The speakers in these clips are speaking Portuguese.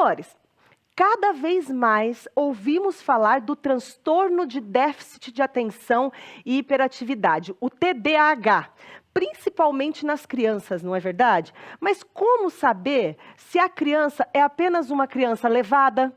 Amores, cada vez mais ouvimos falar do transtorno de déficit de atenção e hiperatividade, o TDAH, principalmente nas crianças, não é verdade? Mas como saber se a criança é apenas uma criança levada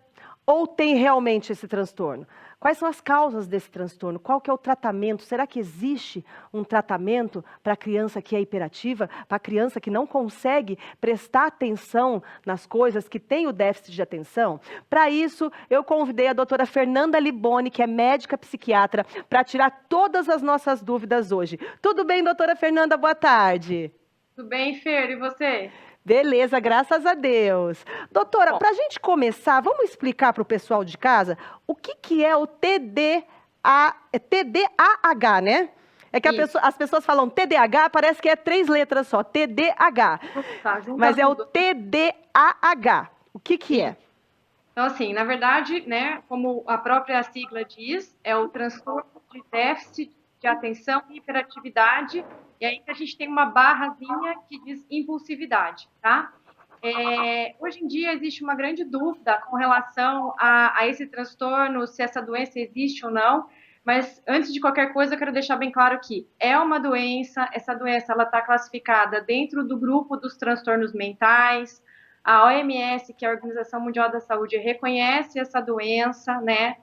ou tem realmente esse transtorno? Quais são as causas desse transtorno? Qual que é o tratamento? Será que existe um tratamento para a criança que é hiperativa, para a criança que não consegue prestar atenção nas coisas, que tem o déficit de atenção? Para isso, eu convidei a doutora Fernanda Liboni, que é médica psiquiatra, para tirar todas as nossas dúvidas hoje. Tudo bem, doutora Fernanda? Boa tarde. Tudo bem, Fer? E você? Beleza, graças a Deus. Doutora, Bom, para a gente começar, vamos explicar para o pessoal de casa o que é o TDAH, né? É que isso. as pessoas falam TDAH, parece que é 3 letras só, TDAH. Tá, junto Mas as é o duas. TDAH. O que é? Isso. Então, assim, na verdade, né, como a própria sigla diz, é o transtorno de déficit de atenção e hiperatividade, e aí que a gente tem uma barrazinha que diz impulsividade, tá? Hoje em dia existe uma grande dúvida com relação a esse transtorno, se essa doença existe ou não, mas antes de qualquer coisa eu quero deixar bem claro que é uma doença, essa doença ela está classificada dentro do grupo dos transtornos mentais. A OMS, que é a Organização Mundial da Saúde, reconhece essa doença, né,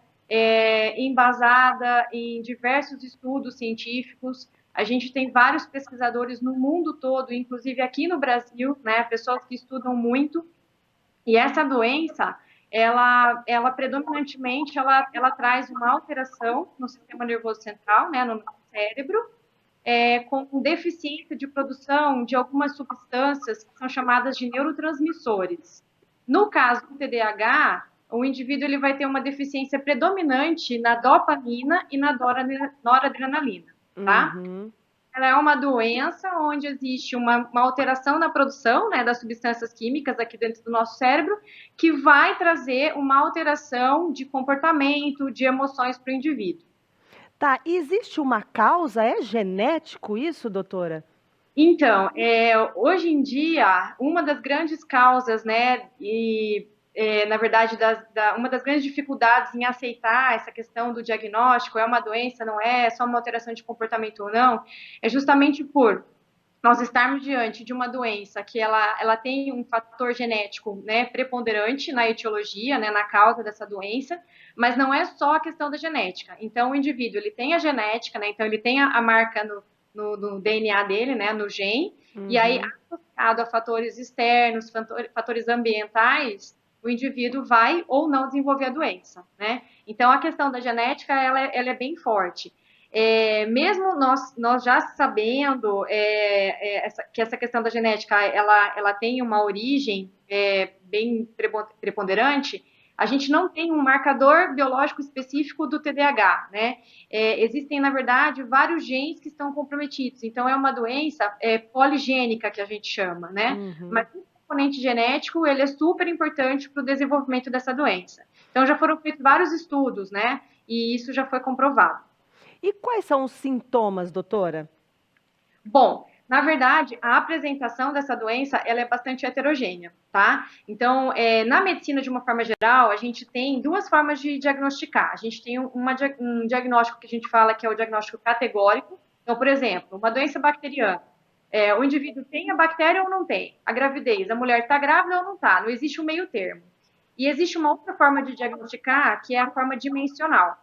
embasada em diversos estudos científicos. A gente tem vários pesquisadores no mundo todo, inclusive aqui no Brasil, né, pessoas que estudam muito. E essa doença, ela predominantemente, ela traz uma alteração no sistema nervoso central, né, no nosso cérebro, com deficiência de produção de algumas substâncias que são chamadas de neurotransmissores. No caso do TDAH, o indivíduo ele vai ter uma deficiência predominante na dopamina e na noradrenalina, tá? Uhum. Ela é uma doença onde existe uma alteração na produção, né, das substâncias químicas aqui dentro do nosso cérebro, que vai trazer uma alteração de comportamento, de emoções para o indivíduo. Tá, e existe uma causa? É genético isso, doutora? Então, hoje em dia, uma das grandes causas, né, e na verdade, uma das grandes dificuldades em aceitar essa questão do diagnóstico, é uma doença, não é só uma alteração de comportamento ou não, é justamente por nós estarmos diante de uma doença que ela tem um fator genético, né, preponderante na etiologia, né, na causa dessa doença, mas não é só a questão da genética. Então, o indivíduo, ele tem a genética, né, então ele tem a marca no DNA dele, né, no gene, e aí, Uhum. associado a fatores externos, fatores ambientais, o indivíduo vai ou não desenvolver a doença, né? Então, a questão da genética, ela é bem forte. Mesmo nós já sabendo que essa questão da genética ela tem uma origem bem preponderante, a gente não tem um marcador biológico específico do TDAH, né? Existem, na verdade, vários genes que estão comprometidos. Então, é uma doença poligênica, que a gente chama, né? Uhum. Mas o componente genético, ele é super importante para o desenvolvimento dessa doença. Então, já foram feitos vários estudos, né? E isso já foi comprovado. E quais são os sintomas, doutora? Bom, na verdade, a apresentação dessa doença ela é bastante heterogênea, tá? Então, na medicina, de uma forma geral, a gente tem duas formas de diagnosticar. A gente tem um diagnóstico que a gente fala que é o diagnóstico categórico. Então, por exemplo, uma doença bacteriana. O indivíduo tem a bactéria ou não tem? A gravidez, a mulher está grávida ou não está? Não existe um meio termo. E existe uma outra forma de diagnosticar, que é a forma dimensional.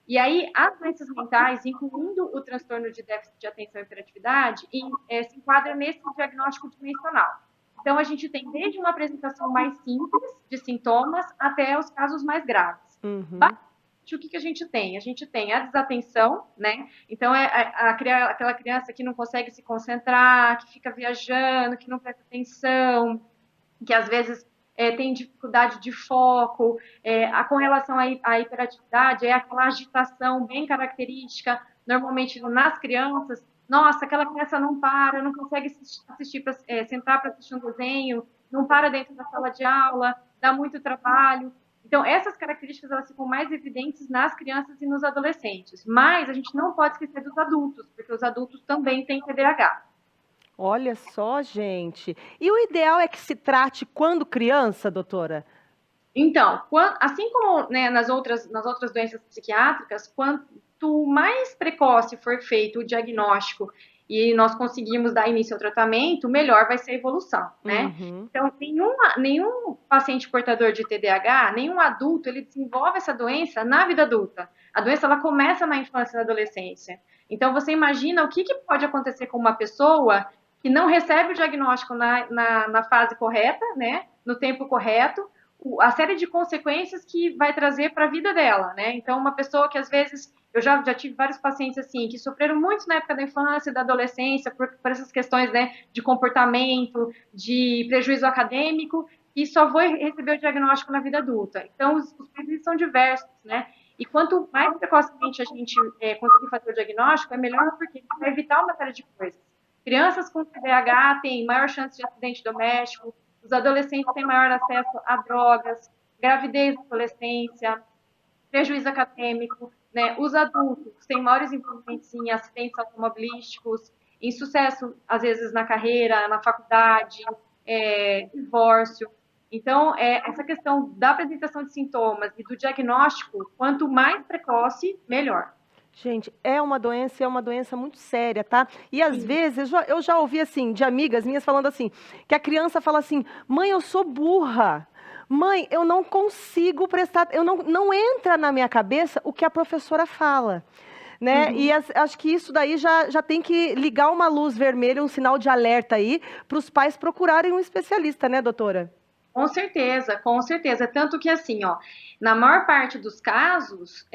E aí, as doenças mentais, incluindo o transtorno de déficit de atenção e hiperatividade, se enquadram nesse diagnóstico dimensional. Então, a gente tem desde uma apresentação mais simples de sintomas até os casos mais graves. Uhum. O que a gente tem? A gente tem a desatenção, né? Então, aquela criança que não consegue se concentrar, que fica viajando, que não presta atenção, que às vezes tem dificuldade de foco, com relação à hiperatividade, é aquela agitação bem característica, normalmente nas crianças. Nossa, aquela criança não para, não consegue assistir sentar para assistir um desenho, não para dentro da sala de aula, dá muito trabalho. Então, essas características elas ficam mais evidentes nas crianças e nos adolescentes. Mas a gente não pode esquecer dos adultos, porque os adultos também têm TDAH. Olha só, gente. E o ideal é que se trate quando criança, doutora? Então, assim como, né, nas outras doenças psiquiátricas, quanto mais precoce for feito o diagnóstico e nós conseguirmos dar início ao tratamento, melhor vai ser a evolução, né? Uhum. Então, nenhum paciente portador de TDAH, nenhum adulto, ele desenvolve essa doença na vida adulta. A doença, ela começa na infância e na adolescência. Então, você imagina o que pode acontecer com uma pessoa que não recebe o diagnóstico na fase correta, né? No tempo correto, a série de consequências que vai trazer para a vida dela, né? Então, uma pessoa que às vezes, eu já tive vários pacientes assim, que sofreram muito na época da infância e da adolescência por essas questões, né, de comportamento, de prejuízo acadêmico, e só vão receber o diagnóstico na vida adulta. Então, os prejuízos são diversos, né? E quanto mais precocemente a gente conseguir fazer o diagnóstico, é melhor, porque a gente vai evitar uma série de coisas. Crianças com TDAH têm maior chance de acidente doméstico, os adolescentes têm maior acesso a drogas, gravidez na adolescência, prejuízo acadêmico, né? Os adultos têm maiores envolvimentos em acidentes automobilísticos, em sucesso, às vezes, na carreira, na faculdade, divórcio. Então, essa questão da apresentação de sintomas e do diagnóstico, quanto mais precoce, melhor. Gente, é uma doença muito séria, tá? E às Sim. vezes eu já ouvi assim, de amigas minhas falando assim, que a criança fala assim: mãe, eu sou burra. Mãe, eu não consigo prestar, não entra na minha cabeça o que a professora fala. Né? Uhum. E acho que isso daí já tem que ligar uma luz vermelha, um sinal de alerta aí, para os pais procurarem um especialista, né, doutora? Com certeza, com certeza. Tanto que assim, ó, na maior parte dos casos,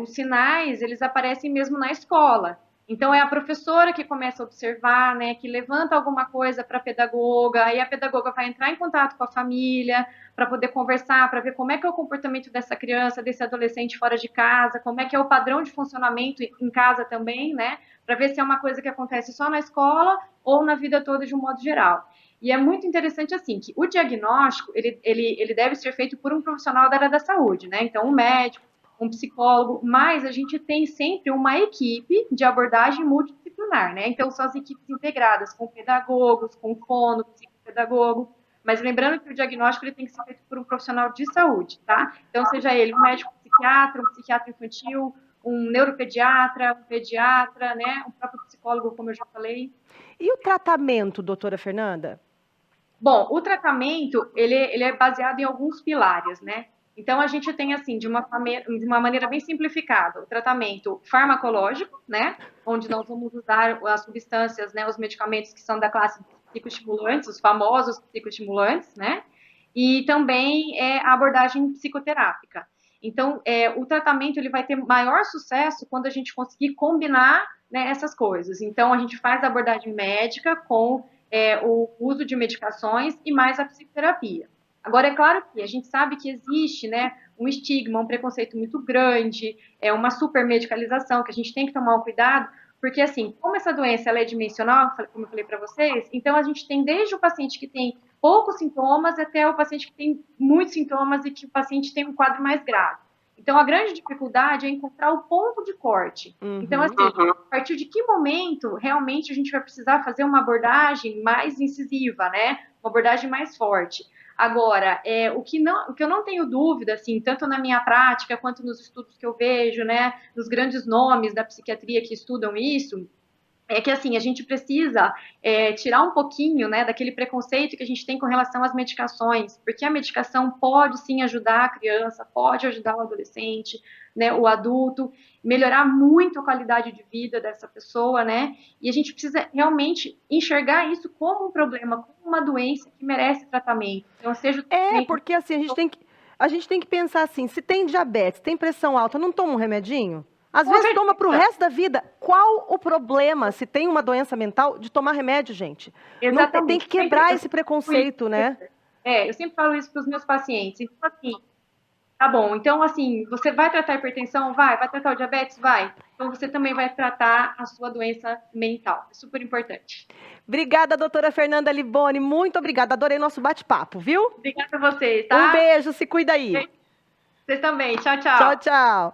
os sinais eles aparecem mesmo na escola. Então é a professora que começa a observar, né, que levanta alguma coisa para a pedagoga, aí a pedagoga vai entrar em contato com a família para poder conversar, para ver como é que é o comportamento dessa criança, desse adolescente fora de casa, como é que é o padrão de funcionamento em casa também, né, para ver se é uma coisa que acontece só na escola ou na vida toda de um modo geral. E é muito interessante, assim, que o diagnóstico, ele deve ser feito por um profissional da área da saúde, né? Então, um médico, um psicólogo, mas a gente tem sempre uma equipe de abordagem multidisciplinar, né? Então, são as equipes integradas com pedagogos, com fono, psicopedagogo, mas lembrando que o diagnóstico ele tem que ser feito por um profissional de saúde, tá? Então, seja ele um médico psiquiatra, um psiquiatra infantil, um neuropediatra, um pediatra, né? Um próprio psicólogo, como eu já falei. E o tratamento, doutora Fernanda? Bom, o tratamento, ele é baseado em alguns pilares, né? Então, a gente tem, assim, de uma maneira bem simplificada, o tratamento farmacológico, né? Onde nós vamos usar as substâncias, né? Os medicamentos que são da classe dos psicoestimulantes, os famosos psicoestimulantes, né? E também a abordagem psicoterápica. Então, o tratamento, ele vai ter maior sucesso quando a gente conseguir combinar, né, essas coisas. Então, a gente faz a abordagem médica com o uso de medicações e mais a psicoterapia. Agora, é claro que a gente sabe que existe, né, um estigma, um preconceito muito grande, uma supermedicalização, que a gente tem que tomar um cuidado, porque, assim, como essa doença ela é dimensional, como eu falei para vocês, então a gente tem desde o paciente que tem poucos sintomas até o paciente que tem muitos sintomas e que o paciente tem um quadro mais grave. Então, a grande dificuldade é encontrar o ponto de corte. Então, assim, a partir de que momento realmente a gente vai precisar fazer uma abordagem mais incisiva, né? Uma abordagem mais forte. Agora, o que eu não tenho dúvida, assim, tanto na minha prática quanto nos estudos que eu vejo, né, nos grandes nomes da psiquiatria que estudam isso, é que, assim, a gente precisa tirar um pouquinho, né, daquele preconceito que a gente tem com relação às medicações, porque a medicação pode, sim, ajudar a criança, pode ajudar o adolescente, né, o adulto, melhorar muito a qualidade de vida dessa pessoa, né, e a gente precisa realmente enxergar isso como um problema, como uma doença que merece tratamento. Então, seja o tratamento... Porque assim, a gente tem que pensar assim, se tem diabetes, tem pressão alta, não toma um remedinho? Às vezes toma para o resto da vida. Qual o problema, se tem uma doença mental, de tomar remédio, gente? Não tem que quebrar esse preconceito, né? Eu sempre falo isso para os meus pacientes. Então, assim, tá bom, então, assim, você vai tratar a hipertensão? Vai tratar o diabetes? Vai. Então, você também vai tratar a sua doença mental. É super importante. Obrigada, doutora Fernanda Liboni. Muito obrigada. Adorei nosso bate-papo, viu? Obrigada a vocês, tá? Um beijo, se cuida aí. Vocês também. Tchau, tchau. Tchau, tchau.